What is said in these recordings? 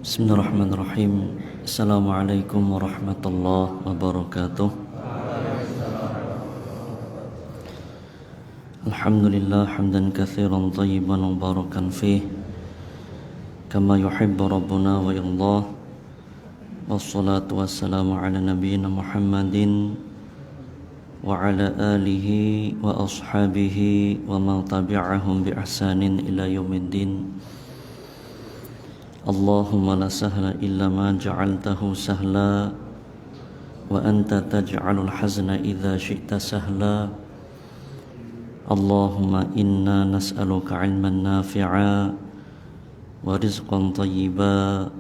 Bismillahirrahmanirrahim. Assalamualaikum warahmatullahi wabarakatuh. Alhamdulillah hamdan katsiran thayyiban mubarakan fih kama yuhibbu rabbuna wa yardah. Wassalatu wassalamu ala nabiyyina Muhammadin wa ala alihi wa ashabihi wa man tabi'ahum bi ihsanin ila yaumiddin. Allahumma la sahla illa ma ja'altahu sahla wa anta taj'alul hazna idza syi'ta sahla. Allahumma inna nas'aluka 'ilman nafi'a wa rizqan thayyiba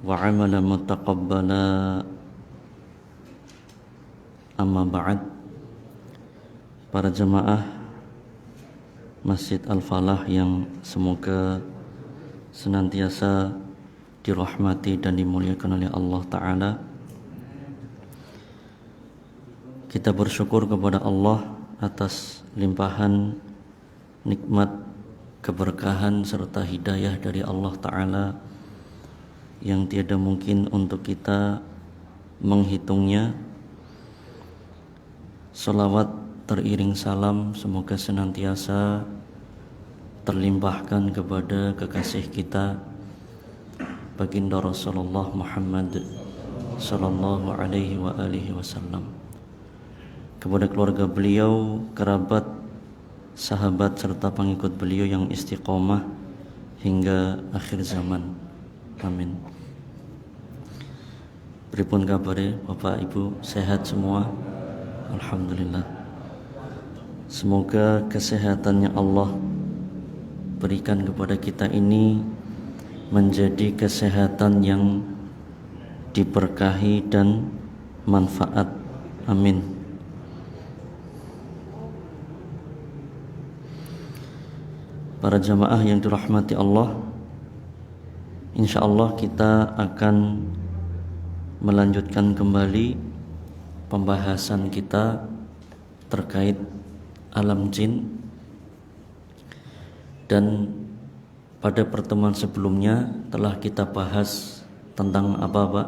wa 'amalan mutaqabbala. Amma ba'd. Para jemaah Masjid Al-Falah yang semoga senantiasa dirahmati dan dimuliakan oleh Allah Ta'ala, kita bersyukur kepada Allah atas limpahan nikmat, keberkahan serta hidayah dari Allah Ta'ala yang tiada mungkin untuk kita menghitungnya. Salawat teriring salam semoga senantiasa terlimpahkan kepada kekasih kita baginda Rasulullah Muhammad sallallahu alaihi wa alihi wasallam, kepada keluarga beliau, kerabat, sahabat serta pengikut beliau yang istiqomah hingga akhir zaman. Amin. Pripun kabare Bapak Ibu, sehat semua? Alhamdulillah. Semoga kesehatannya Allah berikan kepada kita ini menjadi kesehatan yang diberkahi dan manfaat. Amin. Para jamaah yang dirahmati Allah, insyaallah kita akan melanjutkan kembali pembahasan kita terkait alam jin. Dan pada pertemuan sebelumnya telah kita bahas tentang apa, Pak?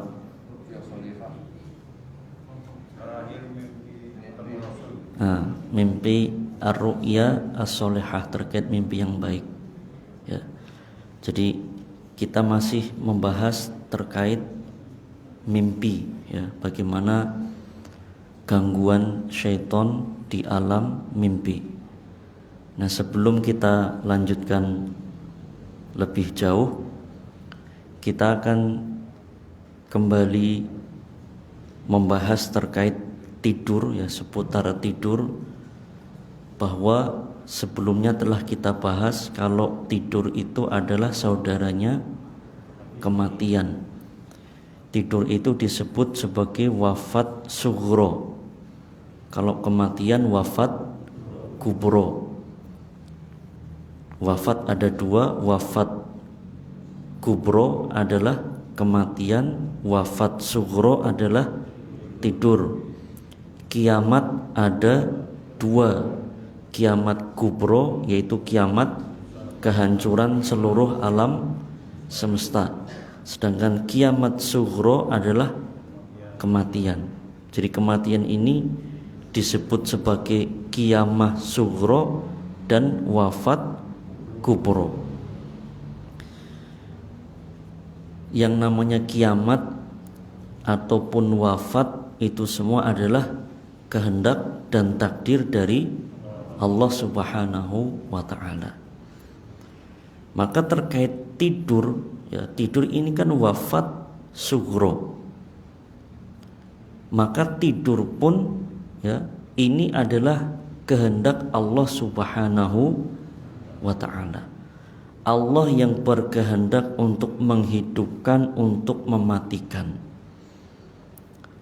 Mimpi ar-ru'ya as-solihah, terkait mimpi yang baik. Ya. Jadi kita masih membahas terkait mimpi, ya, bagaimana gangguan syaitan di alam mimpi. Nah, sebelum kita lanjutkan lebih jauh, kita akan kembali membahas terkait tidur, ya, seputar tidur, bahwa sebelumnya telah kita bahas kalau tidur itu adalah saudaranya kematian. Tidur itu disebut sebagai wafat sughra. Kalau kematian wafat kubro. Wafat ada dua, wafat kubro adalah kematian, wafat sughro adalah tidur. Kiamat ada dua, kiamat kubro yaitu kiamat kehancuran seluruh alam semesta, sedangkan kiamat sughro adalah kematian. Jadi kematian ini disebut sebagai kiamah sughro dan wafat kubro. Yang namanya kiamat ataupun wafat itu semua adalah kehendak dan takdir dari Allah Subhanahu wa ta'ala. Maka terkait tidur, ya, tidur ini kan wafat sughro. Maka tidur pun, ya, ini adalah kehendak Allah Subhanahu wa ta'ala. Allah yang berkehendak untuk menghidupkan, untuk mematikan.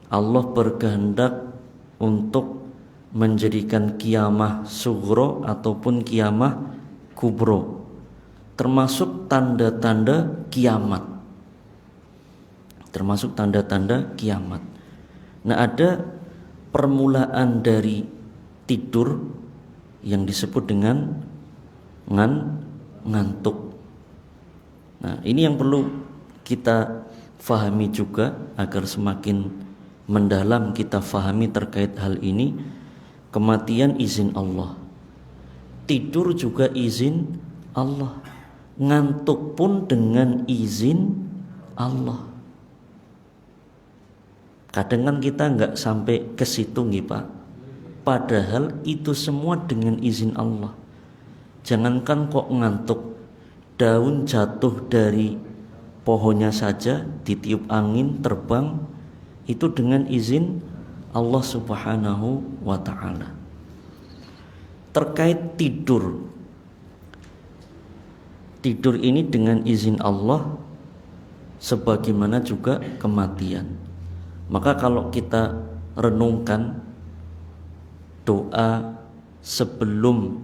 Allah berkehendak untuk menjadikan kiamah sughro ataupun kiamah kubro, termasuk tanda-tanda kiamat. Termasuk tanda-tanda kiamat. Nah, ada permulaan dari tidur yang disebut dengan ngantuk. Nah, ini yang perlu kita fahami juga, agar semakin mendalam kita fahami terkait hal ini. Kematian izin Allah, tidur juga izin Allah, ngantuk pun dengan izin Allah. Kadang kan kita nggak sampai ke situ nih Pak, padahal itu semua dengan izin Allah. Jangankan kok ngantuk, daun jatuh dari pohonnya saja ditiup angin terbang, itu dengan izin Allah Subhanahu wa ta'ala. Terkait tidur, tidur ini dengan izin Allah, sebagaimana juga kematian. Maka kalau kita renungkan doa sebelum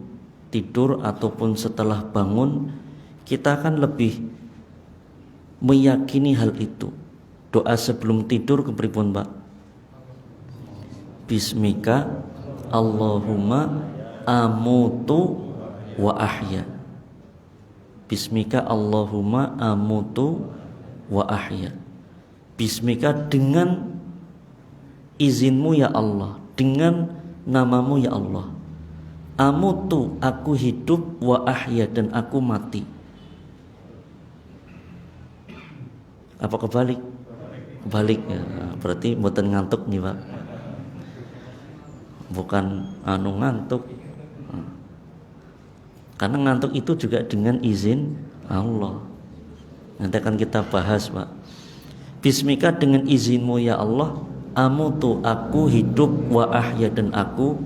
tidur ataupun setelah bangun, kita akan lebih meyakini hal itu. Doa sebelum tidur kepripun Pak? Bismika Allahumma amutu wa ahya. Bismika Allahumma amutu wa ahya. Bismika dengan izinmu ya Allah, dengan namamu ya Allah. Amutu, aku hidup, wa ahya, dan aku mati. Apa kebalik? Kebalik ya. Berarti mboten ngantuk nih Pak. Bukan ngantuk. Karena ngantuk itu juga dengan izin Allah. Nanti akan kita bahas Pak. Bismika, dengan izinmu ya Allah, amutu, aku hidup, wa ahya, dan aku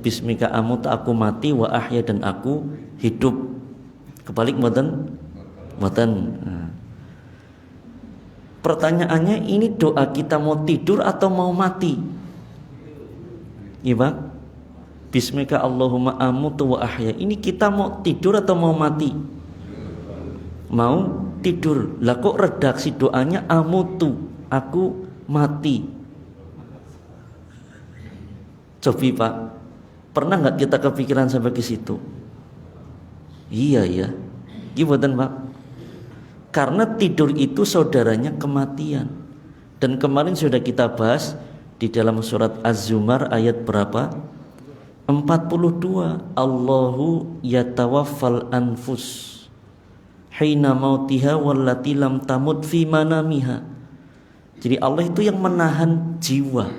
bismika amutu, aku mati, wa ahya, dan aku hidup. Kebalik mboten? Mboten. Pertanyaannya, ini doa kita mau tidur atau mau mati? Iya Pak, bismika Allahumma amutu wa ahya, ini kita mau tidur atau mau mati? Mau tidur. Lah kok redaksi doanya amutu, aku mati? Cobi Pak, pernah nggak kita kepikiran sampai ke situ? Iya ya, gimana Pak? Karena tidur itu saudaranya kematian. Dan kemarin sudah kita bahas di dalam surat Az-Zumar ayat berapa? 42. Allahu yatawaffal anfus hina mautiha wallati lam tamut fi manamiha. Jadi Allah itu yang menahan jiwa,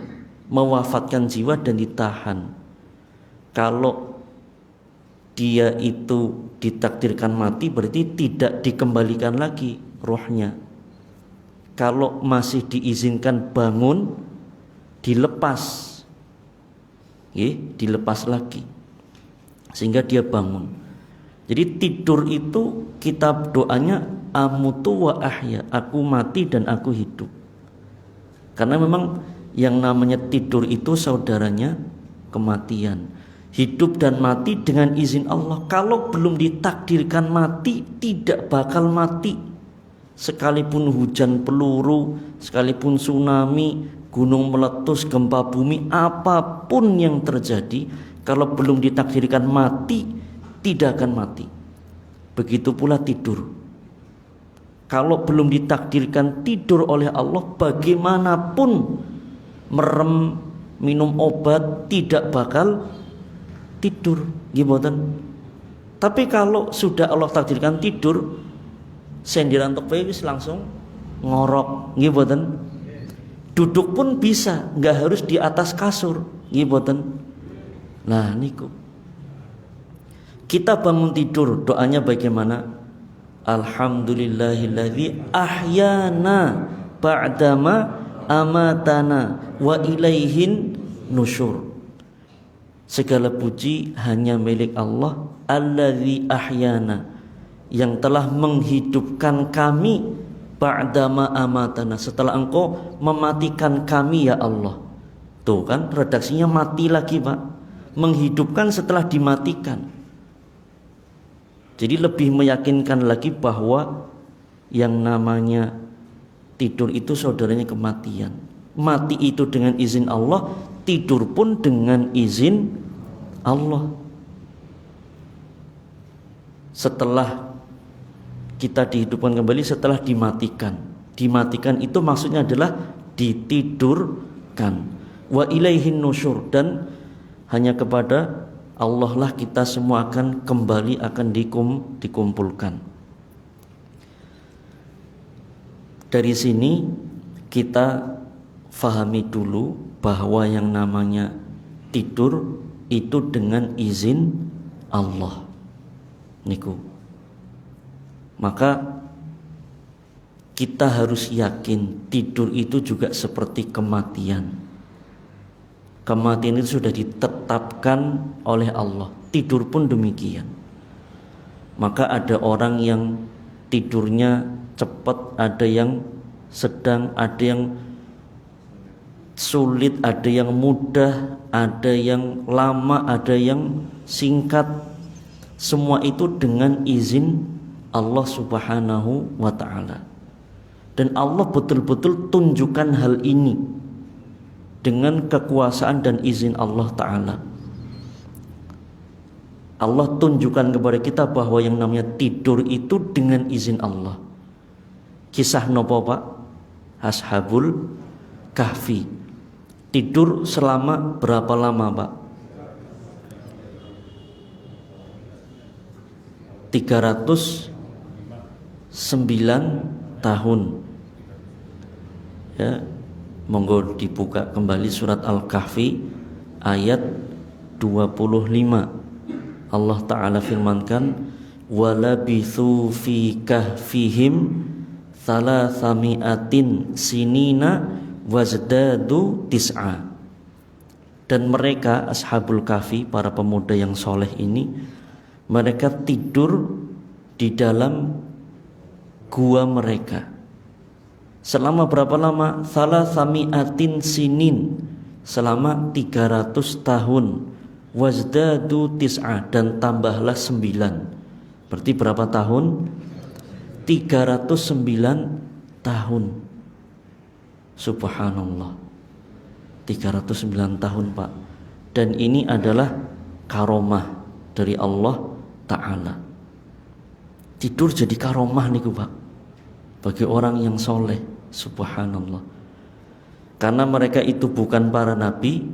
mewafatkan jiwa dan ditahan. Kalau dia itu ditakdirkan mati, berarti tidak dikembalikan lagi rohnya. Kalau masih diizinkan bangun, dilepas, dilepas lagi sehingga dia bangun. Jadi tidur itu kitab doanya amutu wa ahya, aku mati dan aku hidup. Karena memang yang namanya tidur itu saudaranya kematian. Hidup dan mati dengan izin Allah. Kalau belum ditakdirkan mati, tidak bakal mati. Sekalipun hujan peluru, sekalipun tsunami, gunung meletus, gempa bumi, apapun yang terjadi, kalau belum ditakdirkan mati, tidak akan mati. Begitu pula tidur. Kalau belum ditakdirkan tidur oleh Allah, bagaimanapun merem, minum obat, tidak bakal tidur. Gimana? Tapi kalau sudah Allah takdirkan tidur, sendiran tok wis langsung ngorok. Gimana? Duduk pun bisa, nggak harus di atas kasur. Gimana? Nah niku. Kita bangun tidur, doanya bagaimana? Alhamdulillahilladzi ahyana ba'dama amatana wa ilaihin nusyur. Segala puji hanya milik Allah, alladzi ahyana, yang telah menghidupkan kami, ba'dama amatana, setelah engkau mematikan kami ya Allah. Tuh kan redaksinya mati lagi Pak, menghidupkan setelah dimatikan. Jadi lebih meyakinkan lagi bahwa yang namanya tidur itu saudaranya kematian. Mati itu dengan izin Allah, tidur pun dengan izin Allah. Setelah kita dihidupkan kembali setelah dimatikan. Dimatikan itu maksudnya adalah ditidurkan. Wa ilaihin nusyur, dan hanya kepada Allah lah kita semua akan kembali, akan dikumpulkan. Dari sini kita fahami dulu bahwa yang namanya tidur itu dengan izin Allah niku. Maka kita harus yakin tidur itu juga seperti kematian. Kematian itu sudah ditetapkan oleh Allah. Tidur pun demikian. Maka ada orang yang tidurnya cepat, ada yang sedang, ada yang sulit, ada yang mudah, ada yang lama, ada yang singkat. Semua itu dengan izin Allah Subhanahu wa ta'ala. Dan Allah betul-betul tunjukkan hal ini dengan kekuasaan dan izin Allah ta'ala. Allah tunjukkan kepada kita bahwa yang namanya tidur itu dengan izin Allah. Kisah nopo Pak? Ashabul Kahfi. Tidur selama berapa lama Pak? 309 tahun. Ya, monggo dibuka kembali surat Al-Kahfi ayat 25. Allah Ta'ala firmankan, walabithu fi kahfihim thalathami'atin sinina wazdadu tis'a. Dan mereka Ashabul Kahfi, para pemuda yang soleh ini, mereka tidur di dalam gua mereka selama berapa lama? Thalathami'atin sinin, selama 300 tahun. Wazdadu tis'a, dan tambahlah 9. Berarti berapa tahun? 309 tahun. Subhanallah, 309 tahun Pak. Dan ini adalah karomah dari Allah Ta'ala. Tidur jadi karomah nih Pak, bagi orang yang soleh. Subhanallah. Karena mereka itu bukan para nabi.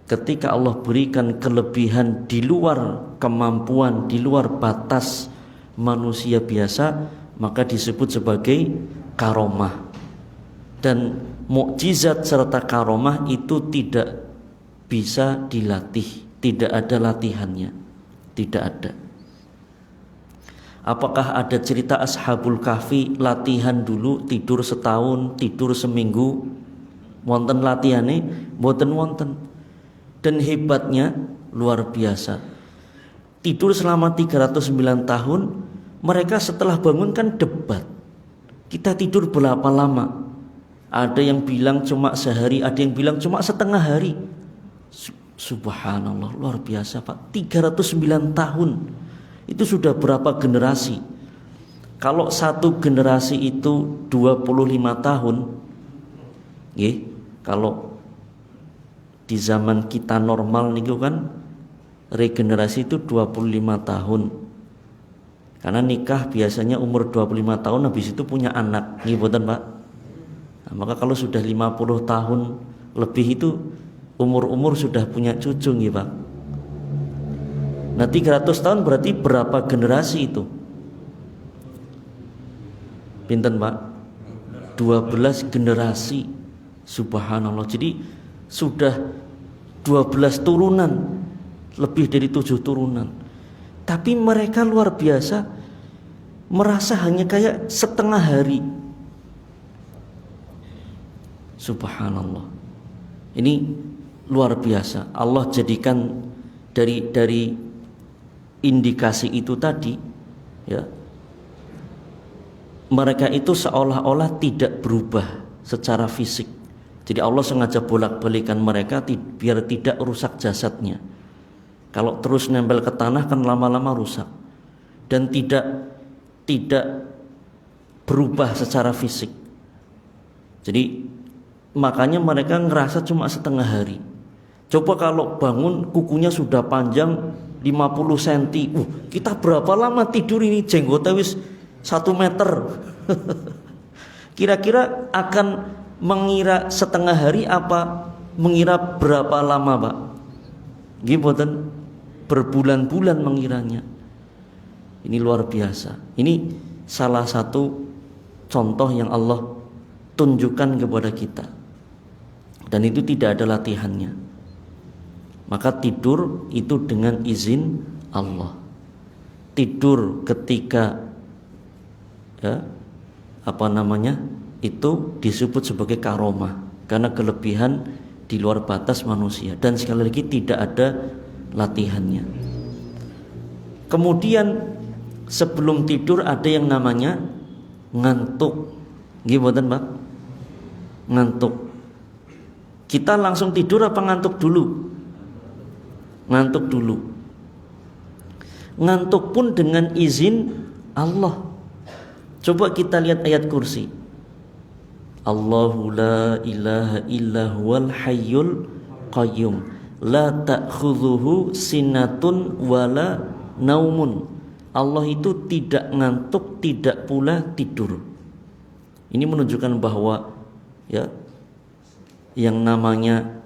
Ketika Allah berikan kelebihan di luar kemampuan, di luar batas manusia biasa, maka disebut sebagai karomah. Dan mukjizat serta karomah itu tidak bisa dilatih, tidak ada latihannya, tidak ada. Apakah ada cerita Ashabul Kahfi latihan dulu, tidur setahun, tidur seminggu? Wonten latihane? Mboten wonten. Dan hebatnya luar biasa. Tidur selama 309 tahun, mereka setelah bangun kan debat. Kita tidur berapa lama? Ada yang bilang cuma sehari, ada yang bilang cuma setengah hari. Subhanallah, luar biasa Pak. 309 tahun. Itu sudah berapa generasi? Kalau satu generasi itu 25 tahun, kalau di zaman kita normal nih kan regenerasi itu 25 tahun. Karena nikah biasanya umur 25 tahun, habis itu punya anak, nih boten Pak. Nah, maka kalau sudah 50 tahun lebih itu umur-umur sudah punya cucu nih Pak. Nah 300 tahun berarti berapa generasi itu? Pinten Pak? 12 generasi. Subhanallah. Jadi sudah 12 turunan, lebih dari 7 turunan. Tapi mereka luar biasa, merasa hanya kayak setengah hari. Subhanallah. Ini luar biasa. Allah jadikan dari indikasi itu tadi, ya, mereka itu seolah-olah tidak berubah secara fisik. Jadi Allah sengaja bolak-balikan mereka biar tidak rusak jasadnya. Kalau terus nempel ke tanah kan lama-lama rusak. Dan tidak berubah secara fisik. Jadi makanya mereka ngerasa cuma setengah hari. Coba kalau bangun kukunya sudah panjang 50 cm. Kita berapa lama tidur ini, jenggotnya wis 1 meter. Kira-kira akan mengira setengah hari apa mengira berapa lama, Pak? Gimana? Berbulan-bulan mengiranya. Ini luar biasa. Ini salah satu contoh yang Allah tunjukkan kepada kita. Dan itu tidak ada latihannya. Maka tidur itu dengan izin Allah. Tidur ketika itu disebut sebagai karomah, karena kelebihan di luar batas manusia, dan sekali lagi tidak ada latihannya. Kemudian sebelum tidur ada yang namanya ngantuk. Gimana, Pak? Ngantuk. Kita langsung tidur apa ngantuk dulu? Ngantuk dulu. Ngantuk pun dengan izin Allah. Coba kita lihat ayat kursi. Allahu la ilaha illa huwal hayyul qayyum la ta'khudhuhu sinatun wala naumun. Allah itu tidak ngantuk, tidak pula tidur. Ini menunjukkan bahwa yang namanya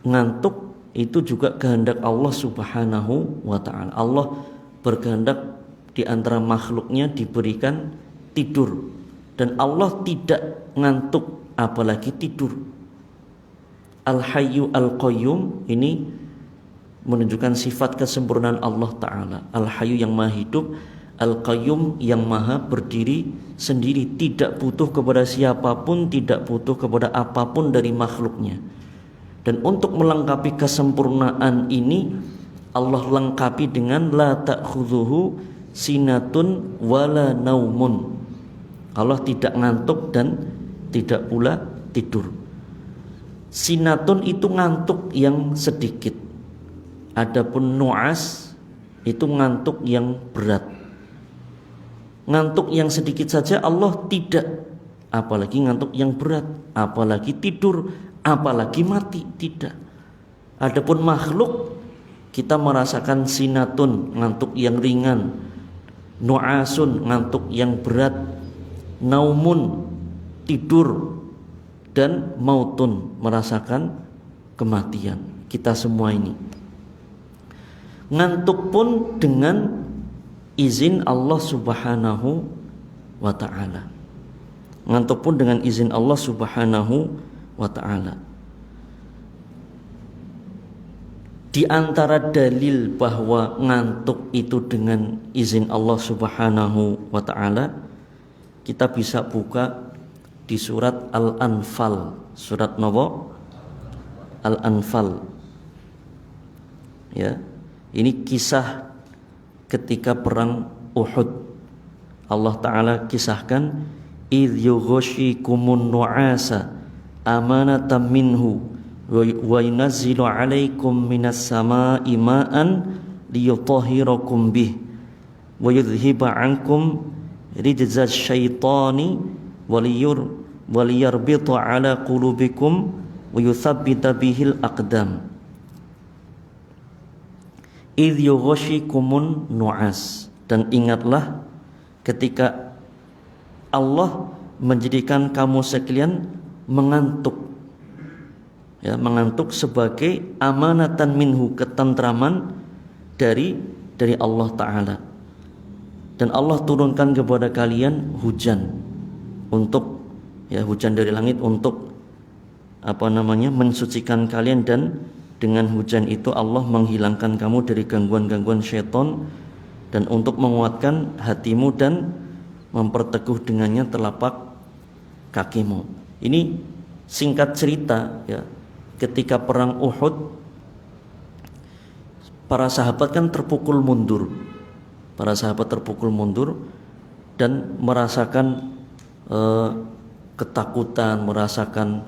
ngantuk itu juga kehendak Allah Subhanahu wa ta'ala. Allah berkehendak di antara makhluknya diberikan tidur, dan Allah tidak ngantuk apalagi tidur. Al-Hayyu Al-Qayyum ini menunjukkan sifat kesempurnaan Allah Ta'ala. Al-Hayyu yang maha hidup, Al-Qayyum yang maha berdiri sendiri, tidak butuh kepada siapapun, tidak butuh kepada apapun dari makhluknya. Dan untuk melengkapi kesempurnaan ini, Allah lengkapi dengan la ta'khudhuhu sinatun wala naumun. Allah tidak ngantuk dan tidak pula tidur. Sinatun itu ngantuk yang sedikit. Adapun nu'as itu ngantuk yang berat. Ngantuk yang sedikit saja Allah tidak, apalagi ngantuk yang berat, apalagi tidur, apalagi mati, tidak. Adapun makhluk, kita merasakan sinatun, ngantuk yang ringan, nu'asun, ngantuk yang berat, naumun, tidur, dan mautun, merasakan kematian. Kita semua ini ngantuk pun dengan izin Allah Subhanahu wa ta'ala. Ngantuk pun dengan izin Allah Subhanahu wa ta'ala. Di antara dalil bahwa ngantuk itu dengan izin Allah Subhanahu wa ta'ala, kita bisa buka di surat Al-Anfal. Surat nopo? Al-Anfal. Ya, ini kisah ketika perang Uhud. Allah Ta'ala kisahkan, idh yughashikumun nu'asa amanatan minhu wa yunazzilu alaikum minas sama'i ma'an liyutahhirakum bih wa yudhhiba ankum rijzaz syaitani waliyarbita ala qulubikum wa yuthabbita bihil aqdam. Idh yughashikumun nu'as, dan ingatlah ketika Allah menjadikan kamu sekalian mengantuk, mengantuk sebagai amanatan minhu, ketentraman dari Allah Ta'ala. Dan Allah turunkan kepada kalian hujan untuk hujan dari langit untuk mensucikan kalian, dan dengan hujan itu Allah menghilangkan kamu dari gangguan-gangguan syaitan, dan untuk menguatkan hatimu dan memperteguh dengannya telapak kakimu. Ini singkat cerita, ketika perang Uhud, para sahabat kan terpukul mundur. Para sahabat terpukul mundur dan merasakan ketakutan, merasakan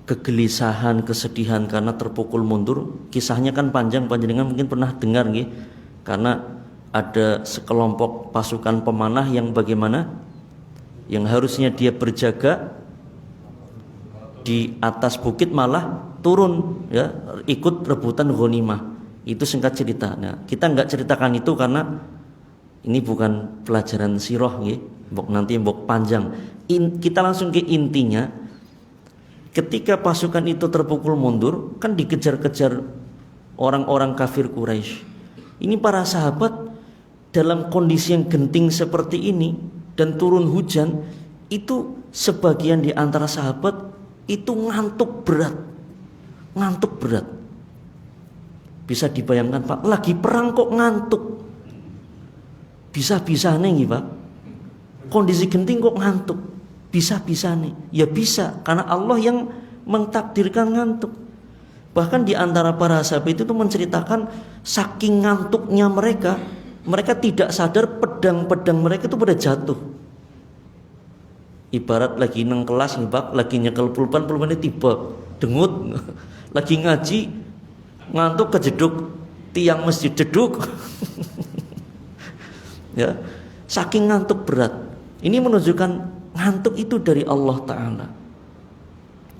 kegelisahan, kesedihan karena terpukul mundur. Kisahnya kan panjang, panjenengan mungkin pernah dengar nggih. Karena ada sekelompok pasukan pemanah yang bagaimana? Yang harusnya dia berjaga di atas bukit malah turun, ikut rebutan ghanimah. Itu singkat cerita. Nah, kita nggak ceritakan itu karena ini bukan pelajaran sirah nggih, nanti mbok panjang. Kita langsung ke intinya. Ketika pasukan itu terpukul mundur, kan dikejar-kejar orang-orang kafir Quraisy. Ini para sahabat dalam kondisi yang genting seperti ini dan turun hujan, itu sebagian di antara sahabat itu ngantuk berat. Ngantuk berat. Bisa dibayangkan Pak, lagi perang kok ngantuk. Bisa-bisa nih Pak. Kondisi genting kok ngantuk. Bisa-bisa nih. Ya bisa, karena Allah yang mentakdirkan ngantuk. Bahkan di antara para sahabat itu menceritakan saking ngantuknya mereka, mereka tidak sadar pedang-pedang mereka itu pada jatuh. Ibarat lagi nang kelas nih Pak, lagi nyekel pulpen tiba dengut. Lagi ngaji ngantuk kejeduk tiang masjid jeduk. Ya, saking ngantuk berat. Ini menunjukkan ngantuk itu dari Allah Ta'ala.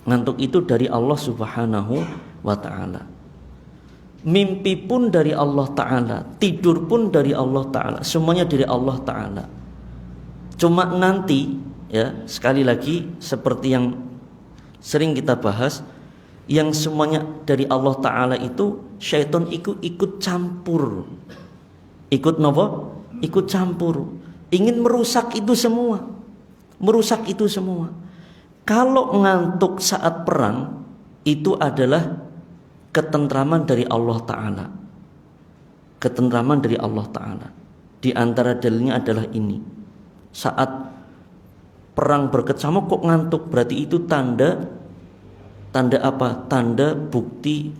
Ngantuk itu dari Allah Subhanahu wa Ta'ala. Mimpi pun dari Allah Ta'ala, tidur pun dari Allah Ta'ala, semuanya dari Allah Ta'ala. Cuma nanti ya, sekali lagi seperti yang sering kita bahas, yang semuanya dari Allah Ta'ala itu syaitan ikut campur. Ikut nopo? Ikut campur. Ingin merusak itu semua. Merusak itu semua. Kalau ngantuk saat perang, itu adalah ketentraman dari Allah Ta'ala. Ketentraman dari Allah Ta'ala. Di antara dalilnya adalah ini. Saat perang berkecamuk kok ngantuk, berarti itu tanda apa? Tanda bukti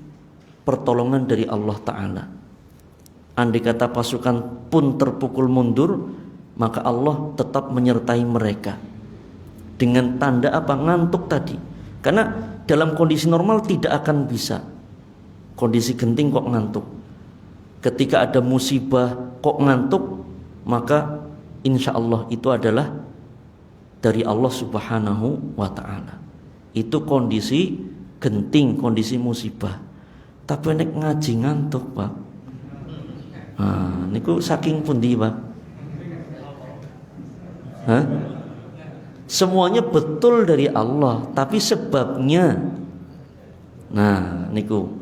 pertolongan dari Allah Ta'ala. Andai kata pasukan pun terpukul mundur, maka Allah tetap menyertai mereka. Dengan tanda apa? Ngantuk tadi. Karena dalam kondisi normal tidak akan bisa. Kondisi genting kok ngantuk. Ketika ada musibah kok ngantuk, maka insya Allah itu adalah dari Allah Subhanahu wa Ta'ala. Itu kondisi genting, kondisi musibah. Tapi nek ngaji ngantuk Pak. Nah, niku saking pundi Pak? Hah? Semuanya betul dari Allah, tapi sebabnya. Nah, niku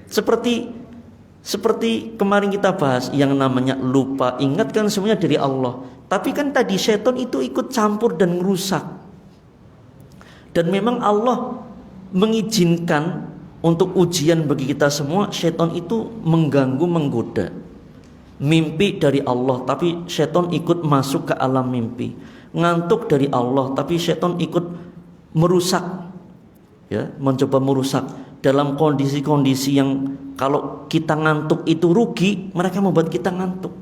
seperti kemarin kita bahas yang namanya lupa, ingat kan semuanya dari Allah. Tapi kan tadi setan itu ikut campur dan merusak. Dan memang Allah mengizinkan untuk ujian bagi kita semua. Setan itu mengganggu, menggoda. Mimpi dari Allah, tapi setan ikut masuk ke alam mimpi. Ngantuk dari Allah, tapi setan ikut merusak, ya, mencoba merusak dalam kondisi-kondisi yang kalau kita ngantuk itu rugi, mereka membuat kita ngantuk.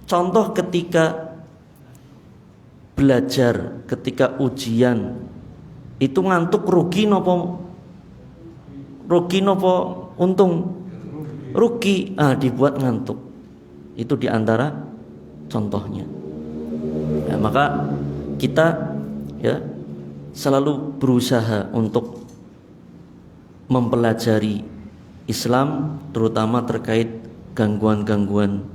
Contoh ketika belajar, ketika ujian, itu ngantuk rugi nopo untung? Rugi, dibuat ngantuk. Itu diantara contohnya. Ya, maka kita ya selalu berusaha untuk mempelajari Islam, terutama terkait gangguan-gangguan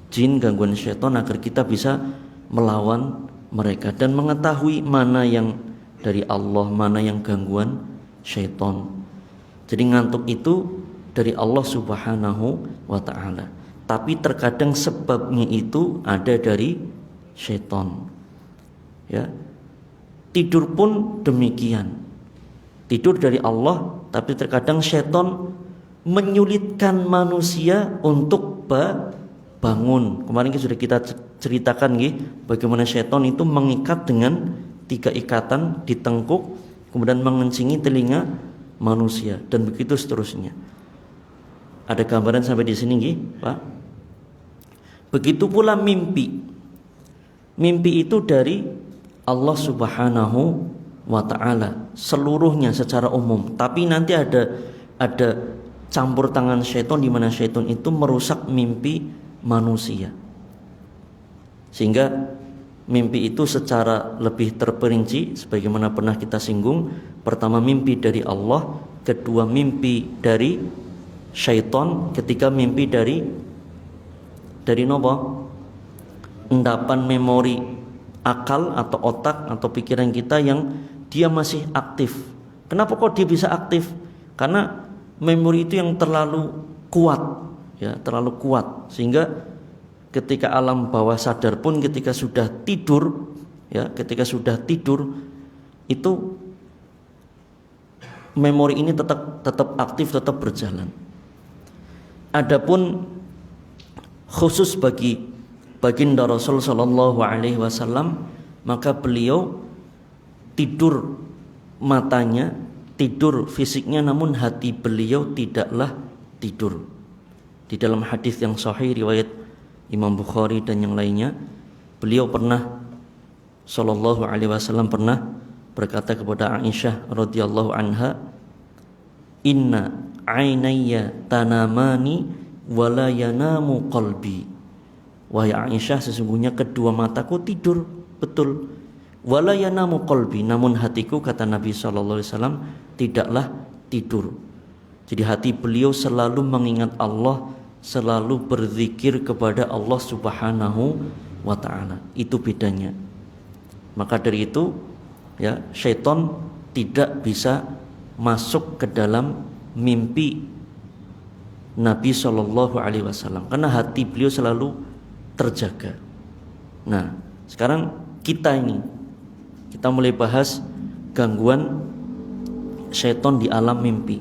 jin, gangguan syaitan, agar kita bisa melawan mereka dan mengetahui mana yang dari Allah, mana yang gangguan syaitan. Jadi ngantuk itu dari Allah Subhanahu wa Ta'ala. Tapi terkadang sebabnya itu ada dari syaitan. Ya. Tidur pun demikian. Tidur dari Allah, tapi terkadang syaitan menyulitkan manusia untuk bangun. Kemarin sudah kita ceritakan bagaimana syaitan itu mengikat dengan 3 ikatan di tengkuk, kemudian mengencingi telinga manusia, dan begitu seterusnya. Ada gambaran sampai di sini Pak? Begitu pula mimpi. Mimpi itu dari Allah Subhanahu wa Ta'ala seluruhnya secara umum. Tapi nanti ada campur tangan syaitan, di mana syaitan itu merusak mimpi manusia. Sehingga mimpi itu secara lebih terperinci sebagaimana pernah kita singgung. Pertama mimpi dari Allah, kedua mimpi dari syaiton ketika mimpi dari nopo? Endapan memori akal atau otak atau pikiran kita yang dia masih aktif. Kenapa kok dia bisa aktif? Karena memori itu yang terlalu kuat, ya, terlalu kuat, sehingga ketika alam bawah sadar pun ketika sudah tidur, ya, ketika sudah tidur itu memori ini tetap aktif, tetap berjalan. Adapun khusus bagi baginda Rasul sallallahu alaihi wasallam, maka beliau tidur matanya, tidur fisiknya, namun hati beliau tidaklah tidur. Di dalam hadis yang sahih riwayat Imam Bukhari dan yang lainnya, beliau pernah sallallahu alaihi wasallam pernah berkata kepada Aisyah radhiyallahu anha, "Inna ainayya tanamani wala yanamu qalbi." Wahai Aisyah, sesungguhnya kedua mataku tidur, betul. Wala yanamu qalbi, namun hatiku, kata Nabi sallallahu alaihi wasallam, tidaklah tidur. Jadi hati beliau selalu mengingat Allah, selalu berzikir kepada Allah Subhanahu wa taala. Itu bedanya. Maka dari itu, ya, syaitan tidak bisa masuk ke dalam mimpi Nabi sallallahu alaihi wasallam karena hati beliau selalu terjaga. Nah, sekarang kita mulai bahas gangguan syaitan di alam mimpi.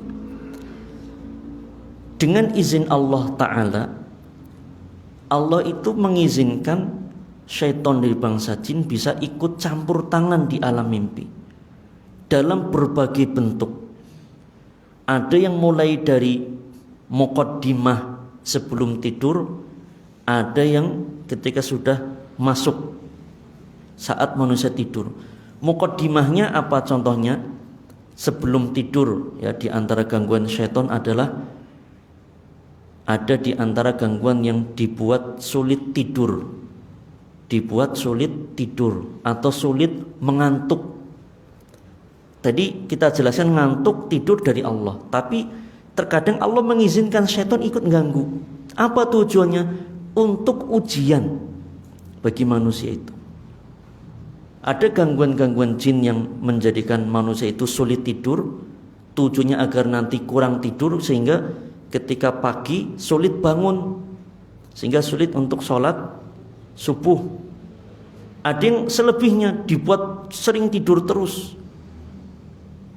Dengan izin Allah Ta'ala, Allah itu mengizinkan syaitan dari bangsa jin bisa ikut campur tangan di alam mimpi dalam berbagai bentuk. Ada yang mulai dari muqaddimah sebelum tidur, ada yang ketika sudah masuk saat manusia tidur. Muqaddimahnya apa contohnya? Sebelum tidur, ya, di antara gangguan syaitan adalah ada di antara gangguan yang dibuat sulit tidur. Dibuat sulit tidur atau sulit mengantuk. Tadi kita jelaskan ngantuk tidur dari Allah, tapi terkadang Allah mengizinkan syaitan ikut ganggu. Apa tujuannya? Untuk ujian bagi manusia itu. Ada gangguan-gangguan jin yang menjadikan manusia itu sulit tidur, tujuannya agar nanti kurang tidur sehingga ketika pagi sulit bangun, sehingga sulit untuk sholat subuh. Ada yang selebihnya dibuat sering tidur terus,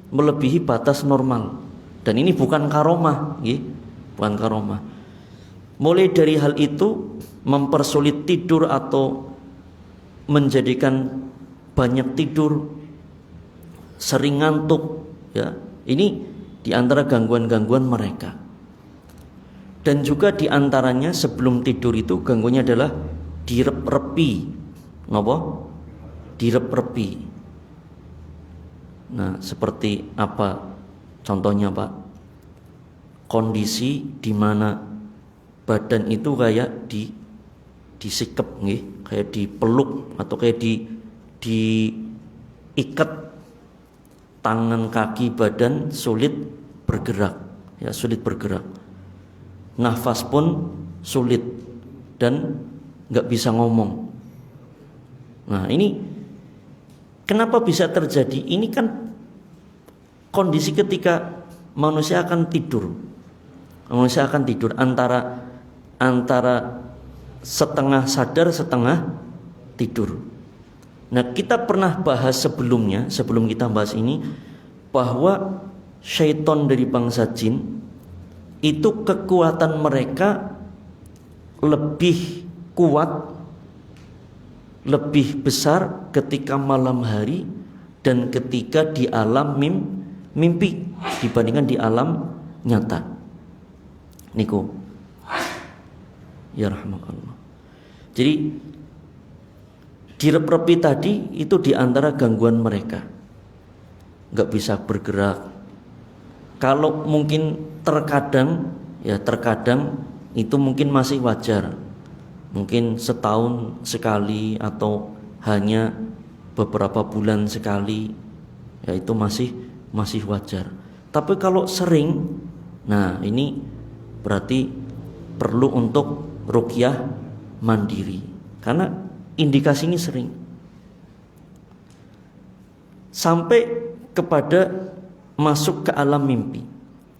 melebihi batas normal. Dan ini bukan karomah, bukan karomah. Mulai dari hal itu mempersulit tidur atau menjadikan banyak tidur, sering ngantuk, ya. Ini di antara gangguan-gangguan mereka. Dan juga di antaranya sebelum tidur itu gangguannya adalah direp-repi. Ngapa? Direp-repi. Nah, seperti apa contohnya, Pak? Kondisi di mana badan itu kayak disikep, kayak dipeluk atau kayak diikat, tangan, kaki, badan sulit bergerak, ya, sulit bergerak. Nafas pun sulit dan nggak bisa ngomong. Nah, ini kenapa bisa terjadi? Ini kan kondisi ketika manusia akan tidur. Manusia akan tidur antara setengah sadar, setengah tidur. Nah, kita pernah bahas sebelumnya, sebelum kita bahas ini, bahwa syaitan dari bangsa jin itu kekuatan mereka lebih kuat, lebih besar ketika malam hari dan ketika di alam mimpi dibandingkan di alam nyata. Niku, ya rahmatullah. Jadi direp-repi tadi itu diantara gangguan mereka, nggak bisa bergerak. Kalau mungkin terkadang itu mungkin masih wajar, mungkin setahun sekali atau hanya beberapa bulan sekali, ya itu masih wajar. Tapi kalau sering, nah ini berarti perlu untuk ruqyah mandiri. Karena indikasi ini sering. Sampai kepada masuk ke alam mimpi.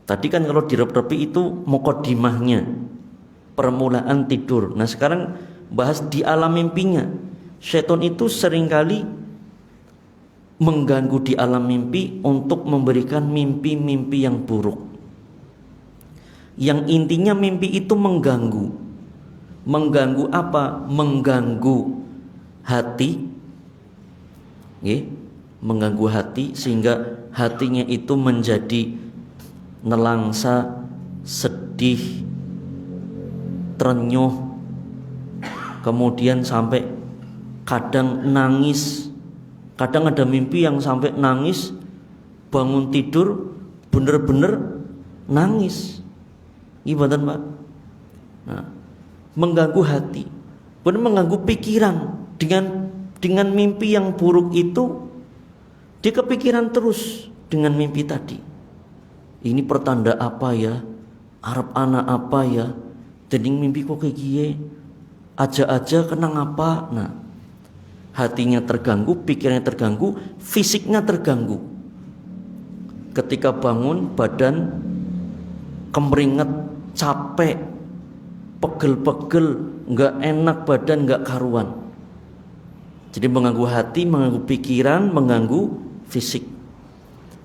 Tadi kan kalau direp-repi itu muqaddimahnya, permulaan tidur. Nah sekarang bahas di alam mimpinya. Syaitan itu seringkali mengganggu di alam mimpi untuk memberikan mimpi-mimpi yang buruk. Yang intinya mimpi itu mengganggu. Mengganggu apa? Mengganggu hati. Mengganggu hati sehingga hatinya itu menjadi nelangsa, sedih, terenyuh, kemudian sampai kadang nangis. Kadang ada mimpi yang sampai nangis, bangun tidur bener-bener nangis. Gimana Pak? Nah, mengganggu hati, benar mengganggu pikiran. Dengan mimpi yang buruk itu, dia kepikiran terus dengan mimpi tadi. Ini pertanda apa ya? Arep anak apa ya? Jadi mimpi kok kayak gini? Aja-aja kenang apa? Nah, hatinya terganggu, pikirannya terganggu, fisiknya terganggu. Ketika bangun badan kemeringet, capek, pegel-pegel, nggak enak badan, nggak karuan. Jadi mengganggu hati, mengganggu pikiran, mengganggu fisik.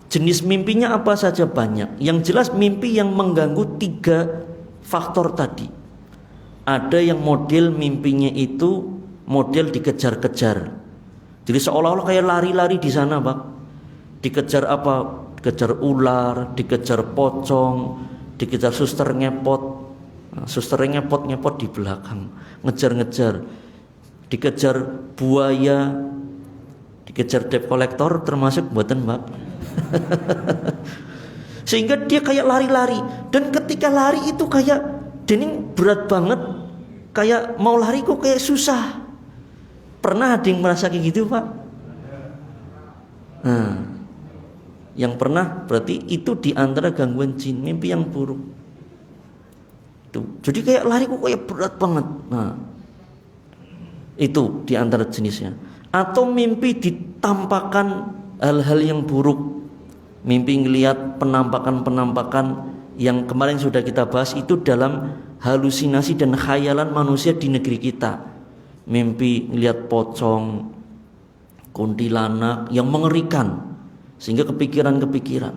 Jenis mimpinya apa saja banyak. Yang jelas mimpi yang mengganggu 3 faktor tadi. Ada yang model mimpinya itu model dikejar-kejar. Jadi seolah-olah kayak lari-lari di sana, Pak. Dikejar apa? Dikejar ular, dikejar pocong, dikejar suster ngepot. Nah, suster ngepot di belakang, ngejar-ngejar. Dikejar buaya, dikejar debt collector, termasuk buatan Mbak. Sehingga dia kayak lari-lari. Dan ketika lari itu kayak dening berat banget. Kayak mau lari kok kayak susah. Pernah ada yang merasa kayak gitu Pak? Nah, yang pernah berarti itu diantara gangguan jin, mimpi yang buruk. Jadi kayak lari kok kayak berat banget. Nah, itu diantara jenisnya. Atau mimpi ditampakkan hal-hal yang buruk. Mimpi ngelihat penampakan-penampakan yang kemarin sudah kita bahas itu dalam halusinasi dan khayalan manusia di negeri kita. Mimpi ngelihat pocong, kuntilanak yang mengerikan sehingga kepikiran-kepikiran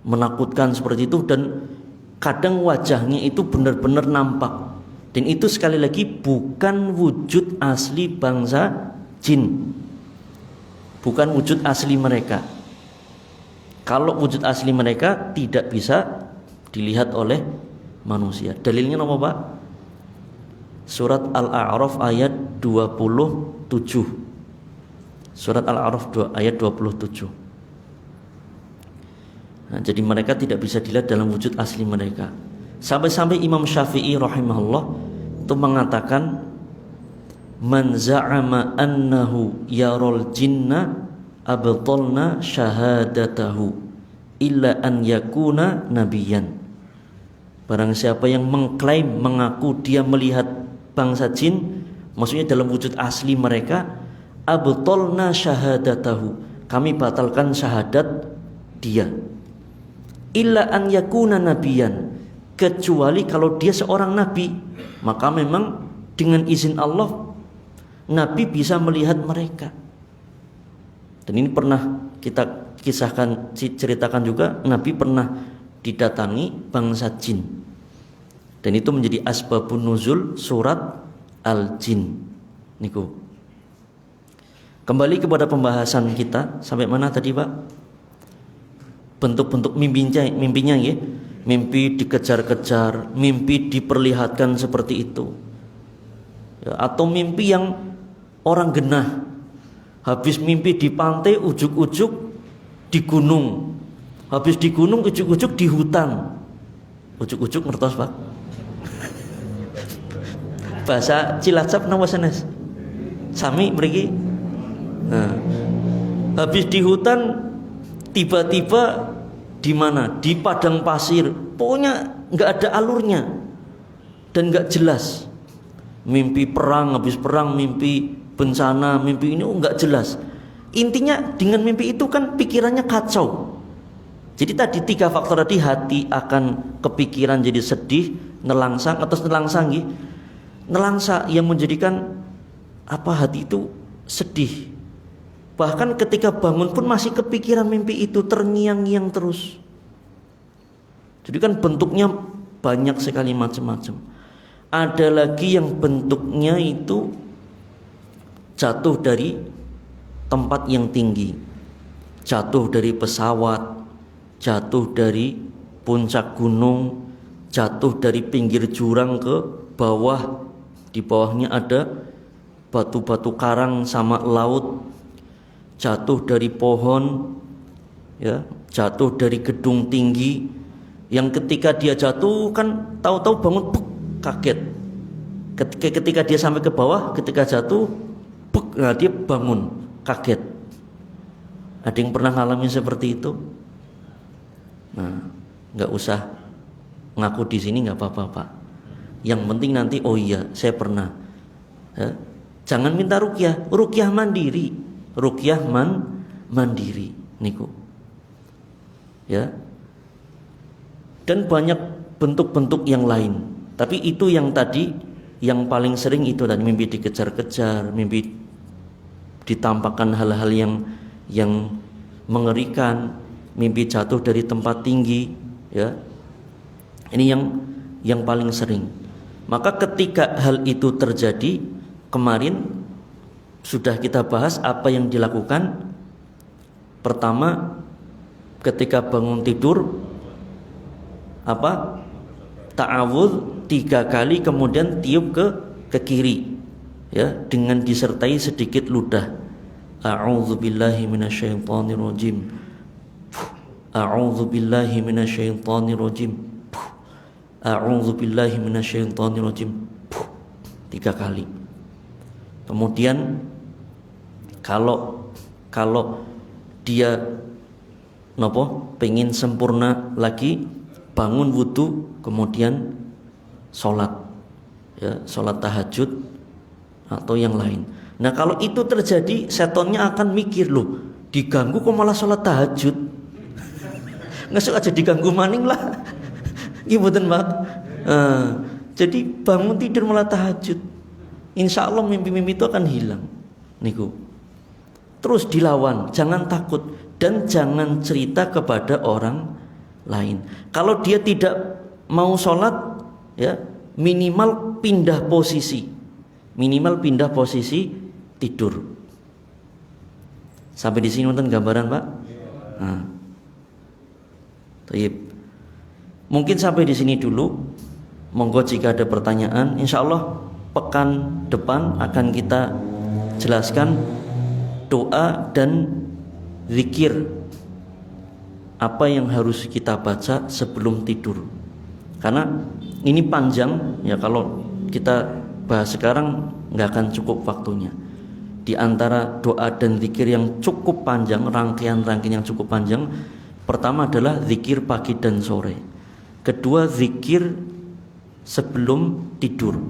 menakutkan seperti itu, dan kadang wajahnya itu benar-benar nampak. Dan itu sekali lagi bukan wujud asli bangsa jin. Bukan wujud asli mereka. Kalau wujud asli mereka tidak bisa dilihat oleh manusia. Dalilnya apa Pak? Surat Al-A'raf ayat 27. Surat Al-A'raf ayat 27. Nah, jadi mereka tidak bisa dilihat dalam wujud asli mereka. Sampai-sampai Imam Syafi'i rahimahullah itu mengatakan, man za'ama annahu yarul jinna abtalna syahadatahu illa an yakuna nabiyan. Barang siapa yang mengklaim, mengaku dia melihat bangsa jin, maksudnya dalam wujud asli mereka, abtalna syahadatahu, kami batalkan syahadat dia. Illa an yakuna nabiyan, kecuali kalau dia seorang nabi, maka memang dengan izin Allah nabi bisa melihat mereka. Dan ini pernah kita kisahkan, ceritakan juga, nabi pernah didatangi bangsa jin. Dan itu menjadi asbabun nuzul surat Al-Jin. Niku. Kembali kepada pembahasan kita sampai mana tadi Pak? Bentuk-bentuk mimpinya ya. Mimpi dikejar-kejar, mimpi diperlihatkan seperti itu ya, atau mimpi yang orang genah, habis mimpi di pantai, ujuk-ujuk di gunung, habis di gunung, ujuk-ujuk di hutan. Ujuk-ujuk ngertos Pak? Bahasa Cilacap nama sanes sami mriki. Nah, habis di hutan tiba-tiba di mana? Di padang pasir. Pokoknya nggak ada alurnya dan nggak jelas. Mimpi perang, habis perang mimpi bencana, mimpi ini nggak jelas. Intinya dengan mimpi itu kan pikirannya kacau. Jadi tadi 3 faktor tadi, hati akan kepikiran jadi sedih, nelangsang atau nelangsang gitu. Nelangsa yang menjadikan hati itu sedih. Bahkan ketika bangun pun masih kepikiran mimpi itu, terngiang-ngiang terus. Jadi kan bentuknya banyak sekali macam-macam. Ada lagi yang bentuknya itu jatuh dari tempat yang tinggi, jatuh dari pesawat, jatuh dari puncak gunung, jatuh dari pinggir jurang ke bawah. Di bawahnya ada batu-batu karang sama laut, jatuh dari pohon, ya, jatuh dari gedung tinggi, yang ketika dia jatuh kan tahu-tahu bangun, kaget. Ketika dia sampai ke bawah, ketika jatuh, dia bangun, kaget. Ada yang pernah ngalamin seperti itu? Nah, nggak usah ngaku di sini, nggak apa-apa Pak. Yang penting nanti, oh iya saya pernah. Ya. Jangan minta ruqyah, ruqyah mandiri, ruqyah mandiri, niku. Ya. Dan banyak bentuk-bentuk yang lain. Tapi itu yang tadi, yang paling sering itu tadi, mimpi dikejar-kejar, mimpi ditampakkan hal-hal yang mengerikan, mimpi jatuh dari tempat tinggi, ya. Ini yang paling sering. Maka ketika hal itu terjadi, kemarin sudah kita bahas apa yang dilakukan. Pertama, ketika bangun tidur, ta'awudz 3 kali, kemudian tiup ke kiri, ya, dengan disertai sedikit ludah. A'udzubillahi minasyaitonirrajim. A'udzubillahi minasyaitonirrajim. A'udzubillahi minasyaitonirrajim. 3 kali. Kemudian kalau dia pengen sempurna lagi, bangun wudu, kemudian sholat, ya, sholat tahajud atau yang lain. Nah kalau itu terjadi, setonnya akan mikir, loh diganggu kok malah sholat tahajud. Ngesuk aja diganggu maning lah. Gimana Pak? Jadi bangun tidur malah tahajud, insya Allah mimpi-mimpi itu akan hilang, niku. Terus dilawan, jangan takut dan jangan cerita kepada orang lain. Kalau dia tidak mau sholat, ya, minimal pindah posisi, tidur. Sampai di sini nonton gambaran Pak? Nah. Baik. Mungkin sampai di sini dulu. Monggo jika ada pertanyaan, insya Allah pekan depan akan kita jelaskan doa dan zikir apa yang harus kita baca sebelum tidur. Karena ini panjang, ya, kalau kita bahas sekarang nggak akan cukup waktunya. Di antara doa dan zikir yang cukup panjang, rangkaian-rangkaian yang cukup panjang, pertama adalah zikir pagi dan sore. Kedua, zikir sebelum tidur.